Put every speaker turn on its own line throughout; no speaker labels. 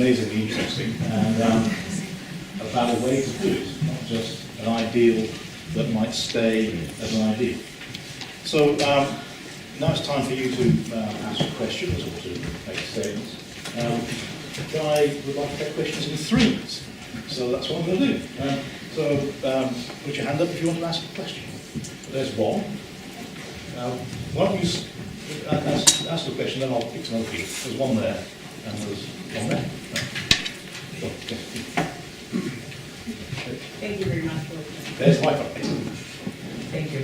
amazingly interesting, and about a way to do it, not just an ideal that might stay as an ideal. So now it's time for you to ask questions or to make statements. I would like to take questions in threes, so that's what I'm going to do. Put your hand up if you want to ask a question. There's one. Why don't you ask a question, then I'll pick some over you. There's one there, and there's one there.
Thank you very much for
There's my question.
Thank you.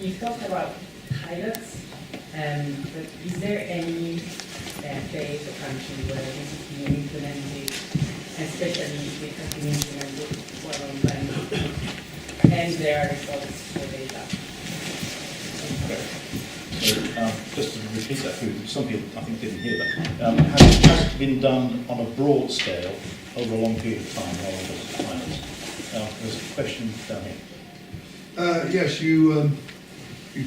You talked about pilots, but is there any place or country where this is being implemented, especially if it has been implemented for a long time, and there are results for data?
So, just to repeat that, for some people I think didn't hear that. Has it been done on a broad scale over a long period of time rather than just pilots? There's a question down here.
Yes, you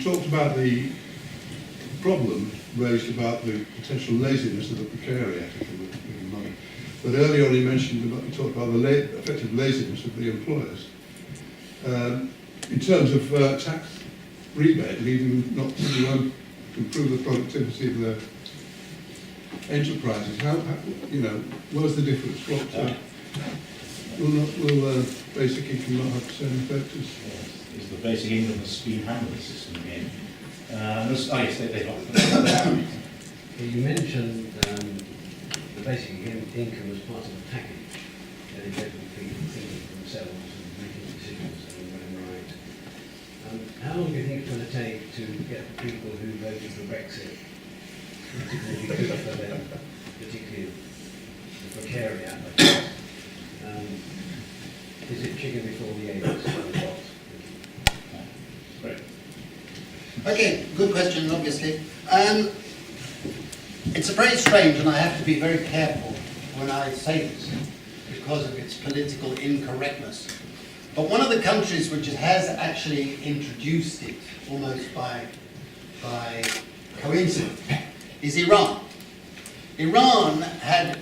talked about the problem raised about the potential laziness of the precariat, if you were money. But earlier on you talked about the effective laziness of the employers. In terms of tax rebate, leaving not to improve the productivity of their enterprises, where's the difference? Will basic income not have the same effect as?
Is the basic income the scheme handling system again? Yes, they are.
You mentioned the basic income as part of the package, and people thinking for themselves and making decisions and going right. How long do you think it's going to take to get the people who voted for Brexit, particularly good for them, particularly the precariat? Is it chicken before the eggs?
Great.
Okay, good question, obviously. It's very strange, and I have to be very careful when I say this because of its political incorrectness. But one of the countries which has actually introduced it, almost by coincidence, is Iran. Iran had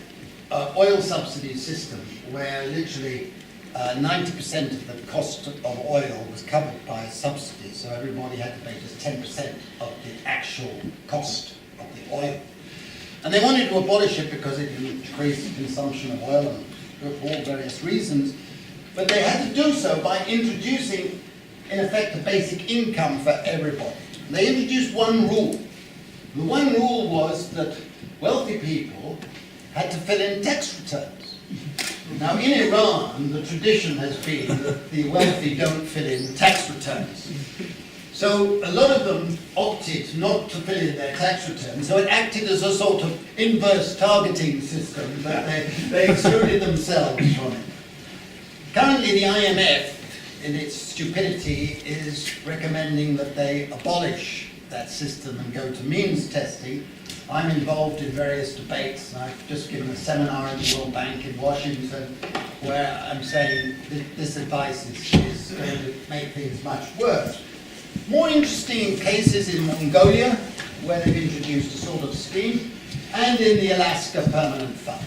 an oil subsidy system where literally 90% of the cost of oil was covered by subsidies, so everybody had to pay just 10% of the actual cost of the oil. And they wanted to abolish it because it increased the consumption of oil and for all various reasons, but they had to do so by introducing, in effect, a basic income for everybody. And they introduced one rule. The one rule was that wealthy people had to fill in tax returns. Now, in Iran, the tradition has been that the wealthy don't fill in tax returns. So a lot of them opted not to fill in their tax returns, so it acted as a sort of inverse targeting system that they excluded themselves from it. Currently, the IMF, in its stupidity, is recommending that they abolish that system and go to means testing. I'm involved in various debates, and I've just given a seminar at the World Bank in Washington where I'm saying this advice is going to make things much worse. More interesting cases in Mongolia, where they've introduced a sort of scheme, and in the Alaska Permanent Fund.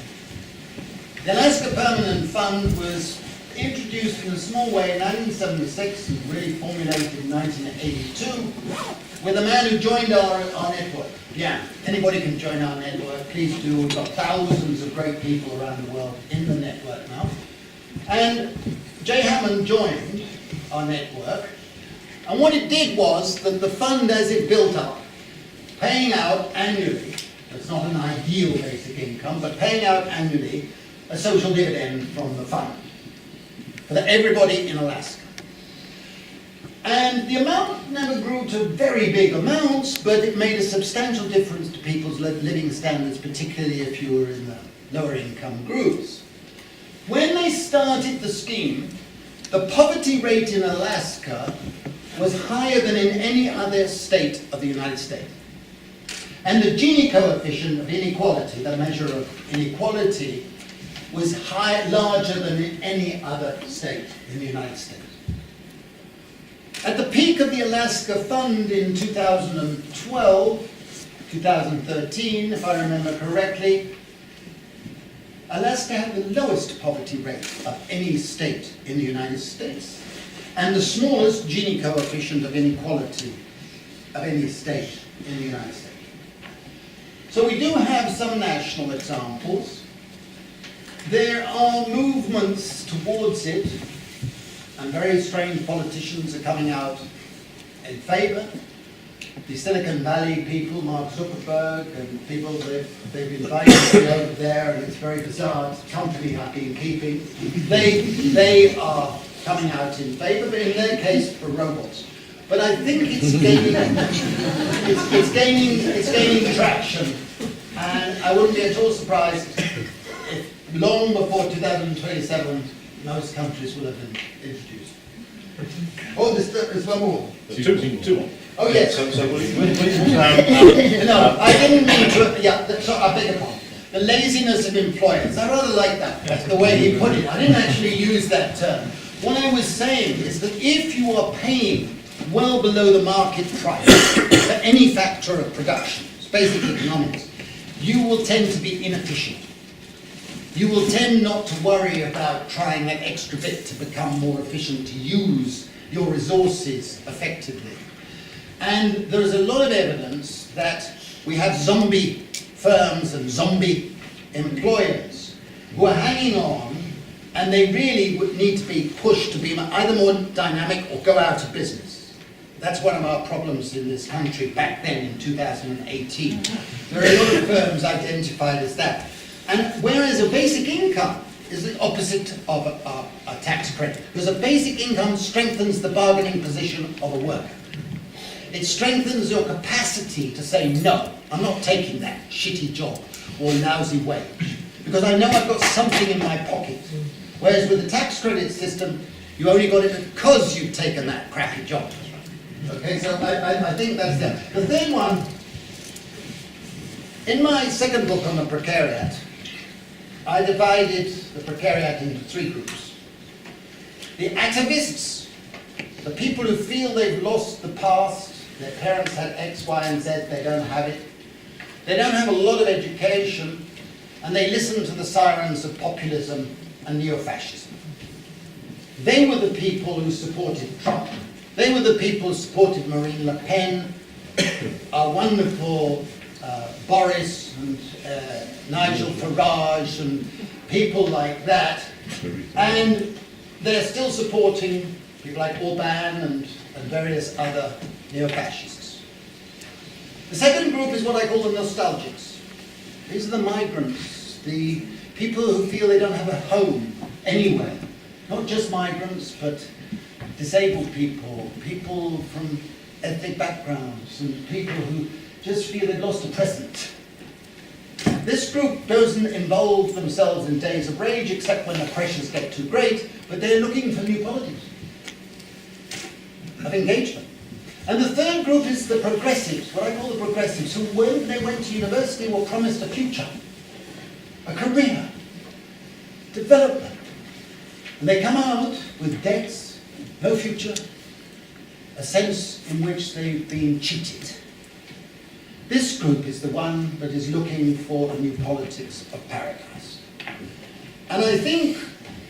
The Alaska Permanent Fund was introduced in a small way in 1976 and really formulated in 1982 with a man who joined our network. Yeah, anybody can join our network, please do. We've got thousands of great people around the world in the network now. And Jay Hammond joined our network, and what it did was that the fund, as it built up, paying out annually, it's not an ideal basic income, but paying out annually a social dividend from the fund for everybody in Alaska. And the amount never grew to very big amounts, but it made a substantial difference to people's living standards, particularly if you were in the lower income groups. When they started the scheme, the poverty rate in Alaska was higher than in any other state of the United States. And the Gini coefficient of inequality, the measure of inequality, was larger than in any other state in the United States. At the peak of the Alaska Fund in 2012, 2013, if I remember correctly, Alaska had the lowest poverty rate of any state in the United States, and the smallest Gini coefficient of inequality of any state in the United States. So we do have some national examples. There are movements towards it, and very strange politicians are coming out in favour. The Silicon Valley people, Mark Zuckerberg and people, they've invited me over there, and it's very bizarre, it's a company I've been keeping. They are coming out in favour, but in their case for robots. But I think it's gaining traction, and I wouldn't be at all surprised if long before 2027 most countries will have been introduced. Oh, there's one more.
Two more.
Oh, yes.
So
No, I didn't mean to, yeah, I beg your pardon. The laziness of employers, I rather like that. That's the way he put it. I didn't actually use that term. What I was saying is that if you are paying well below the market price for any factor of production, it's basic economics, you will tend to be inefficient. You will tend not to worry about trying that extra bit to become more efficient, to use your resources effectively. And there is a lot of evidence that we have zombie firms and zombie employers who are hanging on, and they really would need to be pushed to be either more dynamic or go out of business. That's one of our problems in this country back then in 2018. There are a lot of firms identified as that. And whereas a basic income is the opposite of a tax credit, because a basic income strengthens the bargaining position of a worker. It strengthens your capacity to say, no, I'm not taking that shitty job or lousy wage, because I know I've got something in my pocket. Whereas with the tax credit system, you only got it because you've taken that crappy job. Okay, so I think that's there. The third one, in my second book on the precariat, I divided the precariat into three groups. The atavists, the people who feel they've lost the past, their parents had X, Y, and Z, they don't have it. They don't have a lot of education, and they listen to the sirens of populism and neo-fascism. They were the people who supported Trump. They were the people who supported Marine Le Pen, our wonderful Boris and Nigel Farage and people like that. And they're still supporting people like Orban and various other neo-fascists. The second group is what I call the nostalgics. These are the migrants, the people who feel they don't have a home anywhere. Not just migrants, but disabled people, people from ethnic backgrounds, and people who just feel they've lost a present. This group doesn't involve themselves in days of rage, except when the pressures get too great, but they're looking for new politics of engagement. And the third group is the progressives, what I call the progressives, who when they went to university were promised a future, a career, development. And they come out with debts, no future, a sense in which they've been cheated. This group is the one that is looking for a new politics of paradise. And I think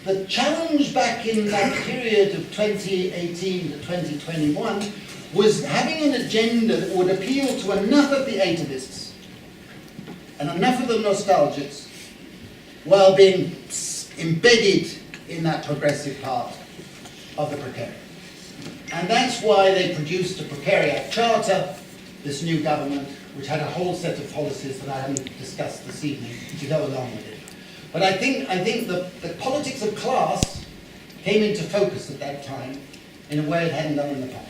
the challenge back in that period of 2018 to 2021 was having an agenda that would appeal to enough of the atavists and enough of the nostalgics while being embedded in that progressive part of the precariat. And that's why they produced a precariat charter, this new government, which had a whole set of policies that I haven't discussed this evening to go along with it. But I think the politics of class came into focus at that time in a way it hadn't done in the past.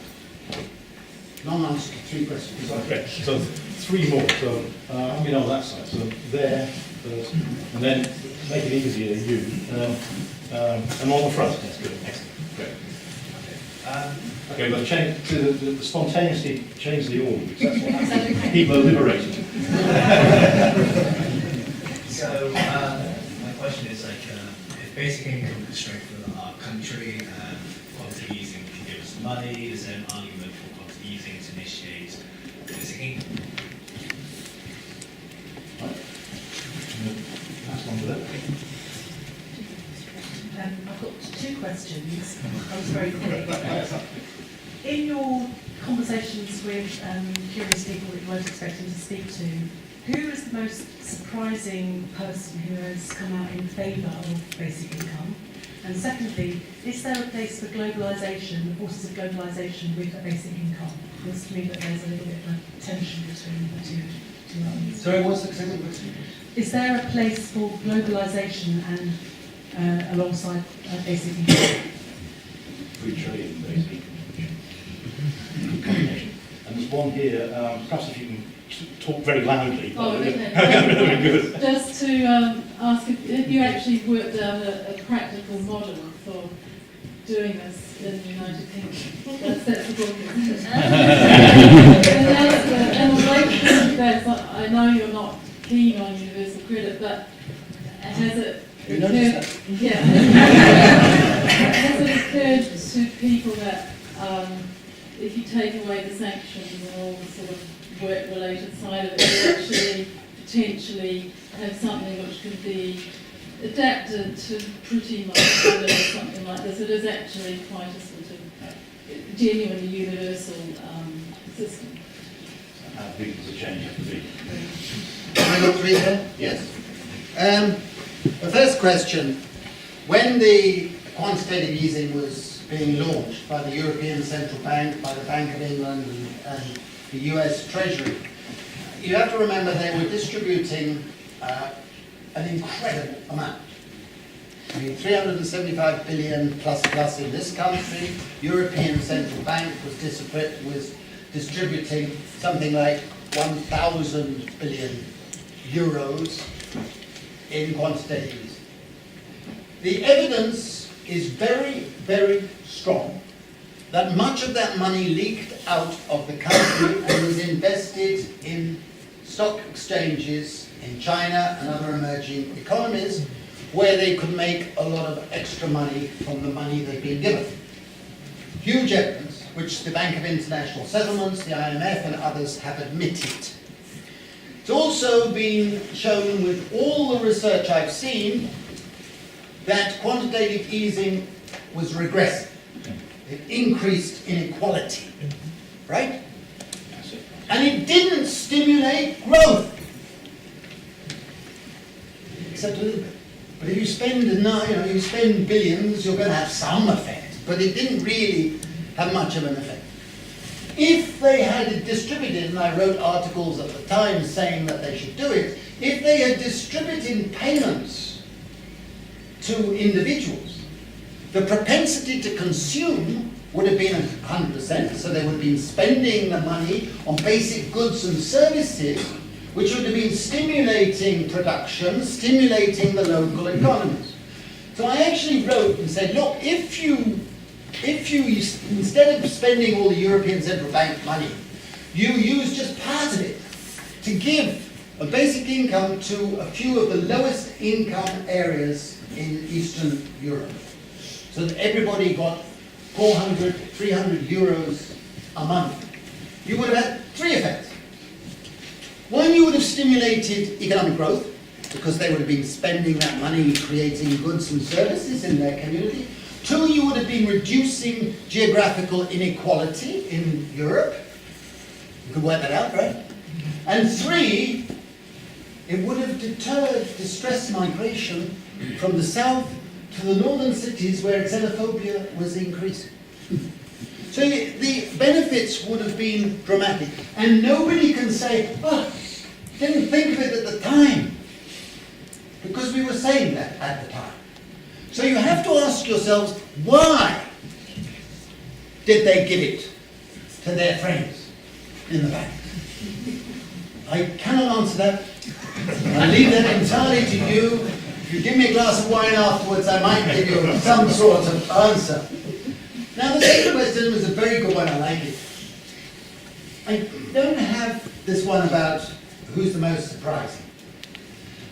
Non-answer to three questions.
Okay, so three more. So I'm going on that side. So there first, and then make it easier, you. And on the front. That's good. Excellent. Great. Okay, but change to the spontaneously change the order. That's what happens. People are liberated.
So my question is if basic income constraint for our country, quantity easing can give us money, is there an argument for quantity easing to initiate basic income?
one with
I've got two questions. I was very quick. In your conversations with curious people that you weren't expecting to speak to, who is the most surprising person who has come out in favour of basic income? And secondly, is there a place for globalisation, the forces of globalisation with a basic income? It feels to me that there's a little bit of a tension between the two elements.
Sorry, what's the second question?
Is there a place for globalisation and alongside basic income?
free trade, basically. And there's one here, perhaps if you can talk very loudly.
Oh, okay.
That would be good.
Just to ask if you actually worked out a practical model for doing this in the United Kingdom. That's the book. And related to that, I know you're not keen on universal credit, but has it
You noticed that?
Yeah. Has it occurred to people that if you take away the sanctions and all the sort of work-related side of it, you actually potentially have something which could be adapted to pretty much something like this? It is actually quite a sort of genuinely universal system.
How big does the change have to be?
Can I go through there? Yes. The first question, when the quantitative easing was being launched by the European Central Bank, by the Bank of England and the US Treasury, you have to remember they were distributing an incredible amount. I mean, 375 billion plus in this country. European Central Bank was distributing something like 1,000 billion euros in quantitative easing. The evidence is very, very strong that much of that money leaked out of the country and was invested in stock exchanges in China and other emerging economies where they could make a lot of extra money from the money they'd been given. Huge evidence, which the Bank of International Settlements, the IMF and others have admitted. It's also been shown with all the research I've seen that quantitative easing was regressive. It increased inequality, right? And it didn't stimulate growth, except a little bit. But if you spend, you spend billions, you're going to have some effect. But it didn't really have much of an effect. If they had distributed, and I wrote articles at the time saying that they should do it, if they had distributed payments to individuals, the propensity to consume would have been 100%, so they would have been spending the money on basic goods and services, which would have been stimulating production, stimulating the local economies. So I actually wrote and said, look, if you instead of spending all the European Central Bank money, you use just part of it to give a basic income to a few of the lowest income areas in Eastern Europe, so that everybody got 400, 300 euros a month, you would have had three effects. One, you would have stimulated economic growth, because they would have been spending that money creating goods and services in their community. Two, you would have been reducing geographical inequality in Europe. You could work that out, right? And three, it would have deterred distressed migration from the south to the northern cities where xenophobia was increasing. So the benefits would have been dramatic. And nobody can say, oh, didn't think of it at the time. Because we were saying that at the time. So you have to ask yourselves, why did they give it to their friends in the bank? I cannot answer that. I leave that entirely to you. If you give me a glass of wine afterwards, I might give you some sort of answer. Now the second question was a very good one, I like it. I don't have this one about who's the most surprising.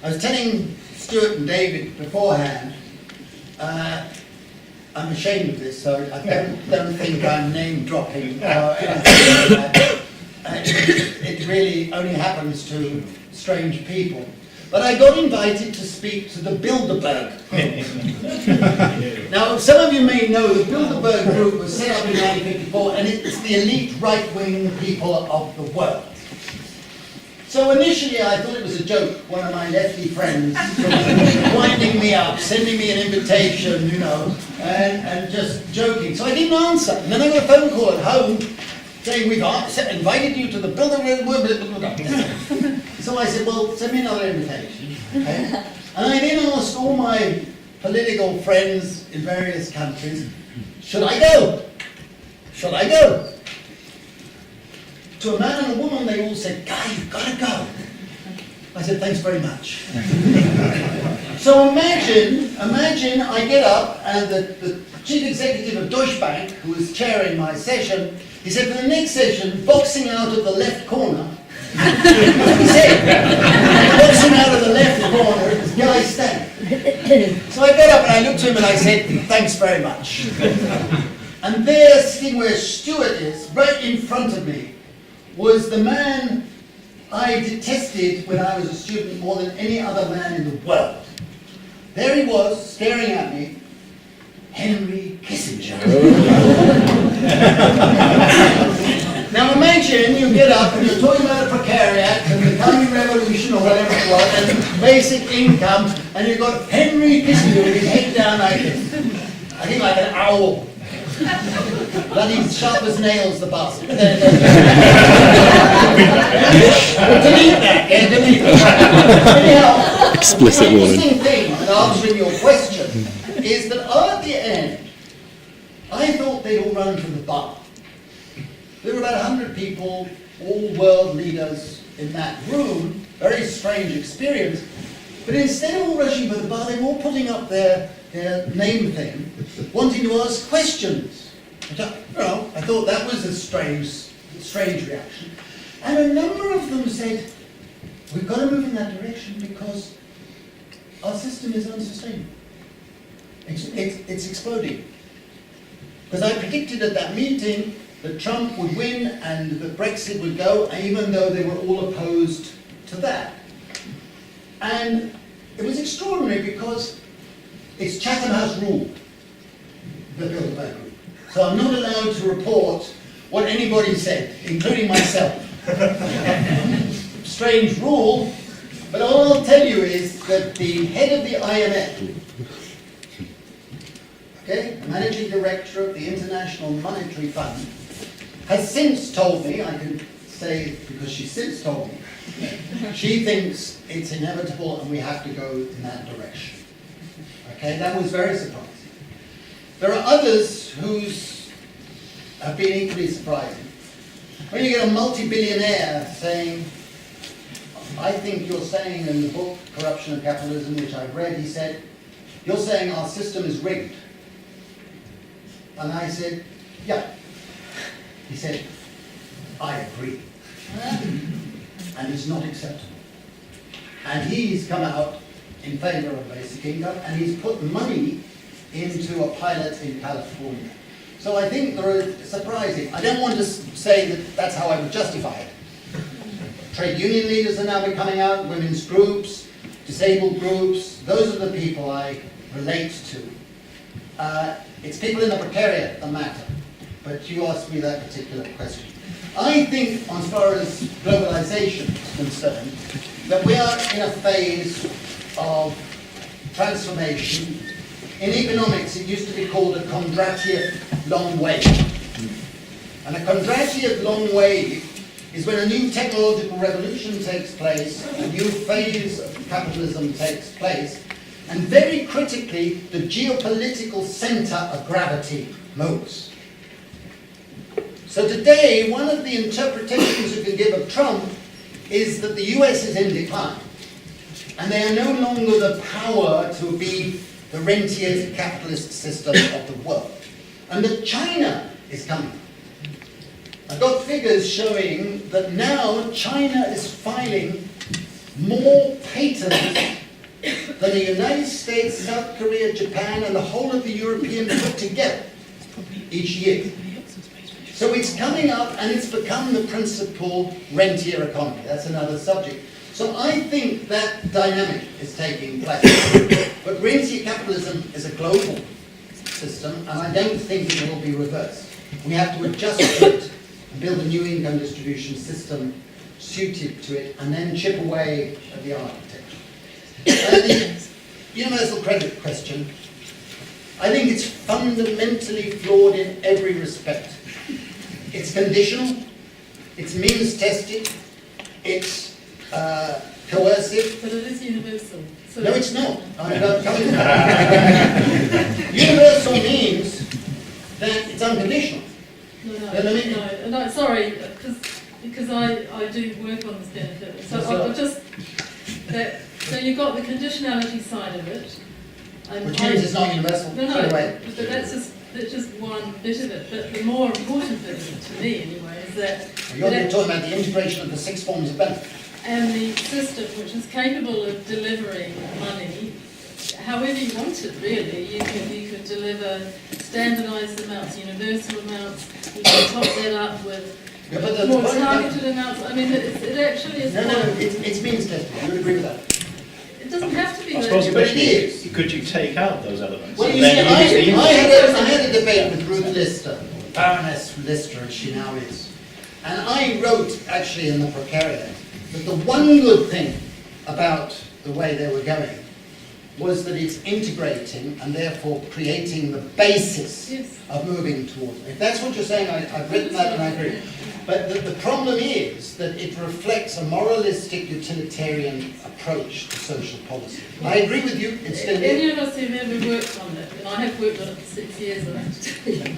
I was telling Stuart and David beforehand, I'm ashamed of this, so I don't think I'm name dropping or anything like that. It really only happens to strange people. but I got invited to speak to the Bilderberg group. Now, some of you may know the Bilderberg group was set up in 1954, and it's the elite right-wing people of the world. So initially I thought it was a joke, one of my lefty friends winding me up, sending me an invitation, you know, and just joking. So I didn't answer. And then I got a phone call at home saying, we've invited you to the Bilderberg group. So I said, well, send me another invitation. Okay? And I then asked all my political friends in various countries, should I go? Should I go? To a man and a woman, they all said, Guy, you've got to go. I said, thanks very much. So imagine I get up and the chief executive of Deutsche Bank, who was chairing my session, he said, for the next session, boxing out of the left corner, he said, boxing out of the left corner is Guy Standing. So I got up and I looked to him and I said, thanks very much. And there, sitting where Stuart is, right in front of me, was the man I detested when I was a student more than any other man in the world. There he was, staring at me, Henry Kissinger. Now imagine you get up and you're talking about a precariat and the coming revolution or whatever it was, and basic income, and you've got Henry Kissinger with his head down like this. I think like an owl. Bloody sharp as nails, the bastard. Delete that, yeah, delete that. Anyhow,
Explicit
the
warning.
interesting thing, in answering your question, is that at the end, I thought they'd all run to the bar. There were about 100 people, all world leaders in that room, very strange experience, but instead of all rushing for the bar, they were all putting up their name thing, wanting to ask questions. I thought that was a strange reaction. And a number of them said, we've got to move in that direction because our system is unsustainable. It's exploding. Because I predicted at that meeting that Trump would win and that Brexit would go, even though they were all opposed to that. And it was extraordinary because it's Chatham House rule, the Bilderberg group. So I'm not allowed to report what anybody said, including myself. Strange rule, but all I'll tell you is that the head of the IMF, okay, the managing director of the International Monetary Fund, has since told me, I can say because she's since told me, she thinks it's inevitable and we have to go in that direction. Okay, that was very surprising. There are others whose have been equally surprising. When you get a multi-billionaire saying, I think you're saying in the book, Corruption and Capitalism, which I've read, he said, you're saying our system is rigged. And I said, yeah. He said, I agree. And it's not acceptable. And he's come out in favour of basic income, and he's put money into a pilot in California. So I think there are surprising. I don't want to say that that's how I would justify it. Trade union leaders are now coming out, women's groups, disabled groups. Those are the people I relate to. It's people in the precariat that matter. But you asked me that particular question. I think, as far as globalization is concerned, that we are in a phase of transformation. In economics, it used to be called a Kondratiev long wave. And a Kondratiev long wave is when a new technological revolution takes place, a new phase of capitalism takes place, and very critically, the geopolitical center of gravity moves. So today, one of the interpretations you can give of Trump is that the US is in decline. And they are no longer the power to be the rentier capitalist system of the world. And that China is coming. I've got figures showing that now China is filing more patents than the United States, South Korea, Japan, and the whole of the European put together each year. So it's coming up and it's become the principal rentier economy. That's another subject. So I think that dynamic is taking place. But rentier capitalism is a global system, and I don't think it will be reversed. We have to adjust to it and build a new income distribution system suited to it, and then chip away at the architecture. The universal credit question, I think it's fundamentally flawed in every respect. It's conditional, it's means tested, it's coercive.
But it is universal. So
No, it's not. I'm coming to that. Universal means that it's unconditional.
No, sorry, because I do work on this benefit. So I'll just, so you've got the conditionality side of it. And
Which means it's not universal.
No,
Straight away.
but that's just one bit of it. But the more important bit of it, to me anyway, is that
You're talking about the integration of the 6 forms of benefit.
and the system which is capable of delivering money however you want it, really. You could deliver standardised amounts, universal amounts, you can top that up with
Yeah, but
more targeted amounts. I mean, it actually is
No,
quite-
it's means tested. You would agree with that?
it doesn't have to be
I
that.
suppose the
But
question
it
is,
is.
could you take out those elements?
Well,
and
you
then
see,
use the
I
input?
had a debate with Ruth Lister, Baroness Lister, as she now is. And I wrote, actually, in the Precariat, that the one good thing about the way they were going was that it's integrating and therefore creating the basis
Yes.
of moving towards it. If that's what you're saying, I've written that and I agree. But the problem is that it reflects a moralistic, utilitarian approach to social policy. I agree with you, it's still
Any of us who've ever worked on it, and I have worked on it for 6 years, I have to tell you.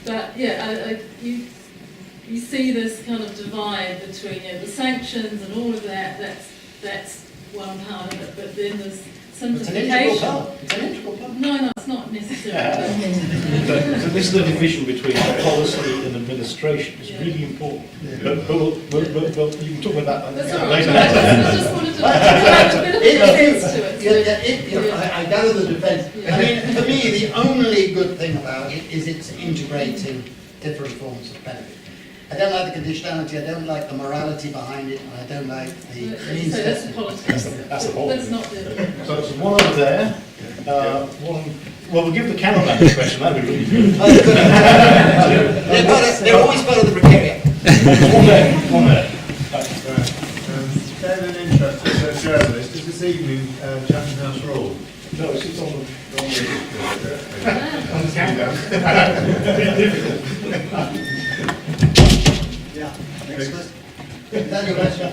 But yeah, you see this kind of divide between the sanctions and all of that. That's one part of it, but then there's
It's an integral
simplification.
part. It's an integral part.
No, it's not necessarily.
So this is the division between policy and administration. It's really important. But you can talk about that
That's all right.
later.
I just wanted to add a bit of sense to it.
I gather the defence.
Yeah.
I mean, for me, the only good thing about it is it's integrating different forms of benefit. I don't like the conditionality, I don't like the morality behind it, and I don't like the means
So that's the
testing.
politics.
That's the whole
That's
thing.
not the.
So it's one over there. Well, we'll give the cameraman the question. That'd be really good.
They're always part of the precariat.
One there. One there.
Then an interest as a journalist is this evening Chatham House Rule.
No, it's on
On the countdown.
Yeah. Next question. Is that your question?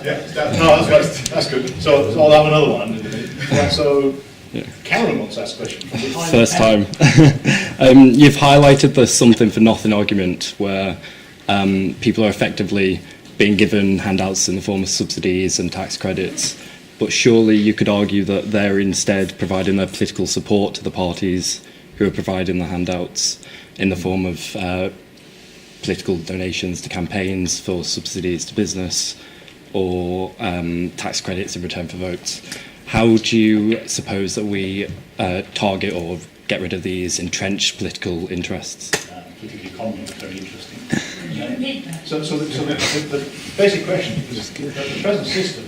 No, that's good. So I'll have another one. Right, so Karen wants to ask a question. From behind the
First
camera.
time. You've highlighted the something for nothing argument where people are effectively being given handouts in the form of subsidies and tax credits, but surely you could argue that they're instead providing their political support to the parties who are providing the handouts in the form of political donations to campaigns, for subsidies to business, or tax credits in return for votes. How do you suppose that we target or get rid of these entrenched political interests?
Particularly economy, very interesting. So the basic question is that the present system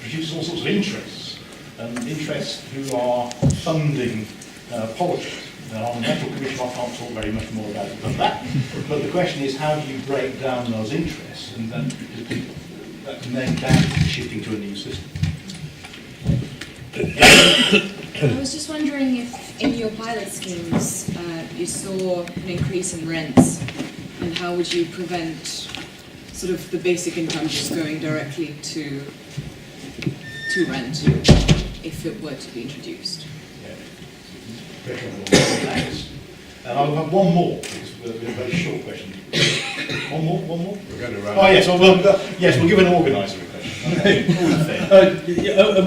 produces all sorts of interests, interests who are funding politics. Now, on the Metro Commission, I can't talk very much more about it than that, but the question is how do you break down those interests, and then that can then count shifting to a new system.
I was just wondering if in your pilot schemes you saw an increase in rents, and how would you prevent sort of the basic income just going directly to rent if it were to be introduced?
And I'll have one more, because we'll be a very short question. One more?
We're going to run.
Oh, yes, we'll give an organiser a question. Okay.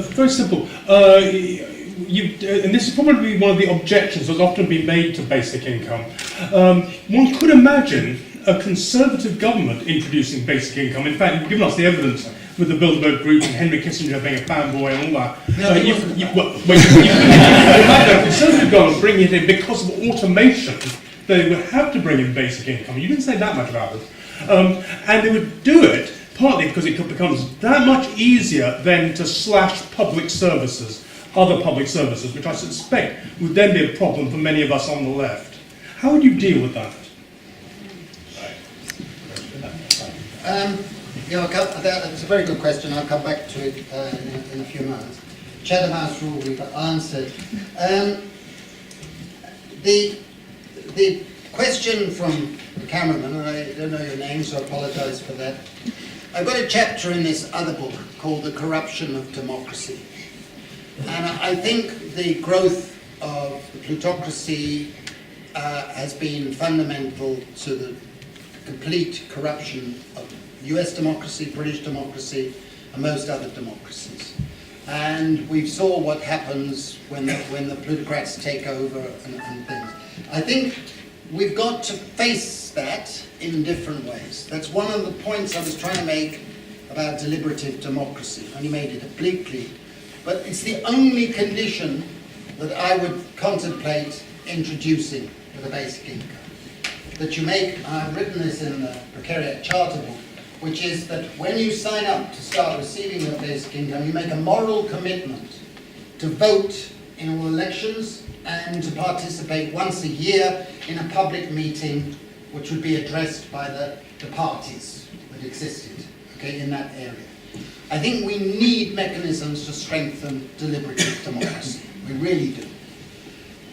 Very simple. And this is probably one of the objections that's often been made to basic income. One could imagine a Conservative government introducing basic income. In fact, you've given us the evidence with the Bilderberg Group and Henry Kissinger being a fanboy and all that. You imagine a Conservative government bringing it in because of automation. They would have to bring in basic income. You didn't say that much about it. And they would do it partly because it becomes that much easier then to slash public services, other public services, which I suspect would then be a problem for many of us on the left. How would you deal with that?
That's a very good question. I'll come back to it in a few moments. Chatham House rule we've answered. The question from the cameraman, and I don't know your name, so I apologise for that. I've got a chapter in this other book called The Corruption of Democracy. And I think the growth of the plutocracy has been fundamental to the complete corruption of US democracy, British democracy, and most other democracies. And we saw what happens when the plutocrats take over and things. I think we've got to face that in different ways. That's one of the points I was trying to make about deliberative democracy. I only made it obliquely. But it's the only condition that I would contemplate introducing for the basic income. That you make, I've written this in the Precariat Charter book, which is that when you sign up to start receiving your basic income, you make a moral commitment to vote in all elections and to participate once a year in a public meeting which would be addressed by the parties that existed, okay, in that area. I think we need mechanisms to strengthen deliberative democracy. We really do.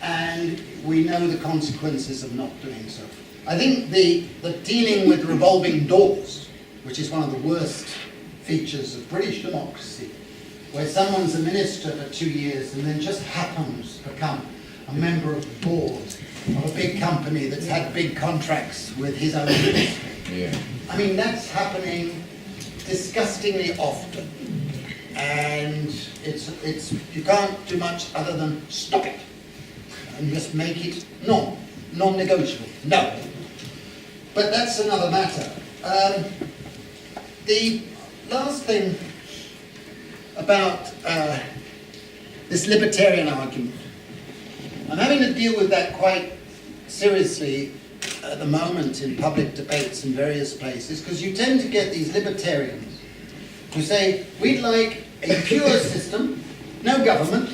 And we know the consequences of not doing so. I think the dealing with revolving doors, which is one of the worst features of British democracy, where someone's a minister for 2 years and then just happens to become a member of the board of a big company that's had big contracts with his own ministry. Yeah. I mean, that's happening disgustingly often. And it's you can't do much other than stop it and just make it non-negotiable. No. But that's another matter. The last thing about this libertarian argument, I'm having to deal with that quite seriously at the moment in public debates in various places, because you tend to get these libertarians who say, we'd like a pure system, no government,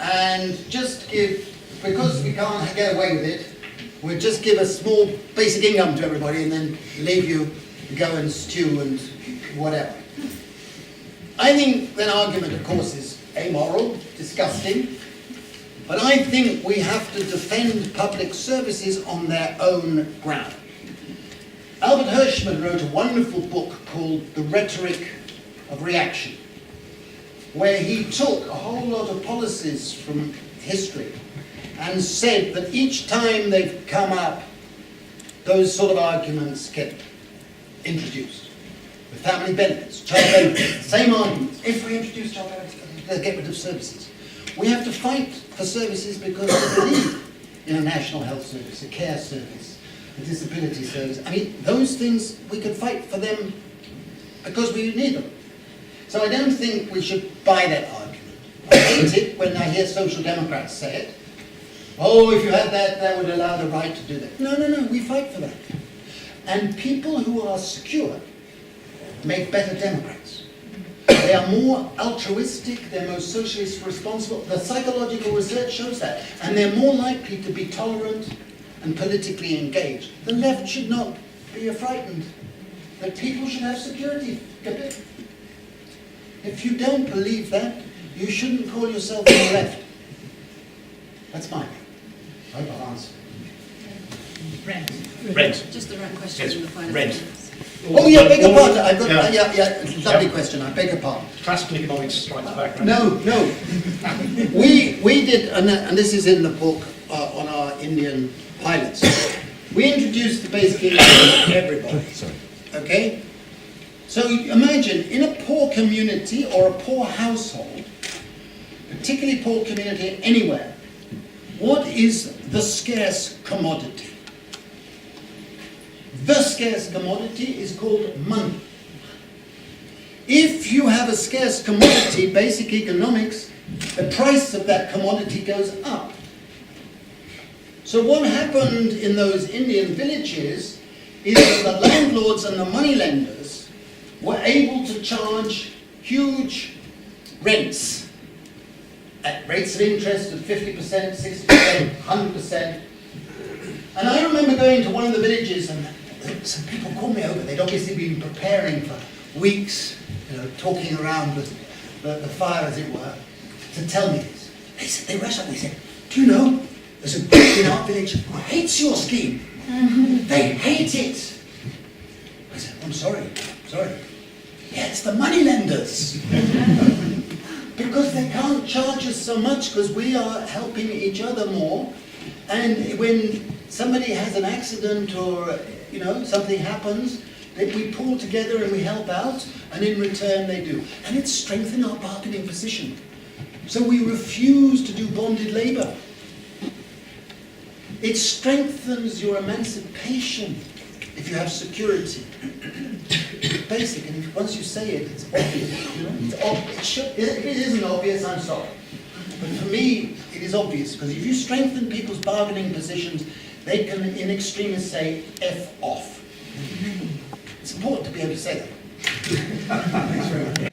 and just give, because we can't get away with it, we'll just give a small basic income to everybody and then leave you to go and stew and whatever. I think that argument, of course, is amoral, disgusting, but I think we have to defend public services on their own ground. Albert Hirschman wrote a wonderful book called The Rhetoric of Reaction, where he took a whole lot of policies from history and said that each time they've come up, those sort of arguments get introduced. With family benefits, child benefits, same arguments. If we introduce child benefits, they'll get rid of services. We have to fight for services because we believe in a national health service, a care service, a disability service. I mean, those things, we could fight for them because we need them. So I don't think we should buy that argument. I hate it when I hear social democrats say it. Oh, if you had that, that would allow the right to do that. No, no, no, we fight for that. And people who are secure make better democrats. They are more altruistic, they're more socially responsible. The psychological research shows that. And they're more likely to be tolerant and politically engaged. The left should not be frightened that people should have security. If you don't believe that, you shouldn't call yourself on the left. That's mine. I hope I've answered.
Rent.
Just the rent question
Yes,
in the final
rent.
sentence.
Oh yeah, beg your pardon. I've got, lovely question. I beg your pardon.
Classical economics strikes back.
No. We did, and this is in the book on our Indian pilots. We introduced the basic income to everybody. Okay? So imagine, in a poor community or a poor household, particularly poor community anywhere, what is the scarce commodity? The scarce commodity is called money. If you have a scarce commodity, basic economics, the price of that commodity goes up. So what happened in those Indian villages is that the landlords and the moneylenders were able to charge huge rents at rates of interest of 50%, 60%, 100%. And I remember going to one of the villages and some people called me over. They'd obviously been preparing for weeks, you know, talking around the fire, as it were, to tell me this. They said, they rushed up and they said, do you know, there's a group in our village who hates your scheme. They hate it. I said, I'm sorry. Yeah, it's the moneylenders. Because they can't charge us so much because we are helping each other more. And when somebody has an accident or, you know, something happens, that we pull together and we help out, and in return they do. And it's strengthened our bargaining position. So we refuse to do bonded labour. It strengthens your emancipation if you have security. It's basic, and once you say it, it's obvious. You know? If it isn't obvious, I'm sorry. But for me, it is obvious, because if you strengthen people's bargaining positions, they can, in extremis, say, F off. It's important to be able to say that. Thanks very much.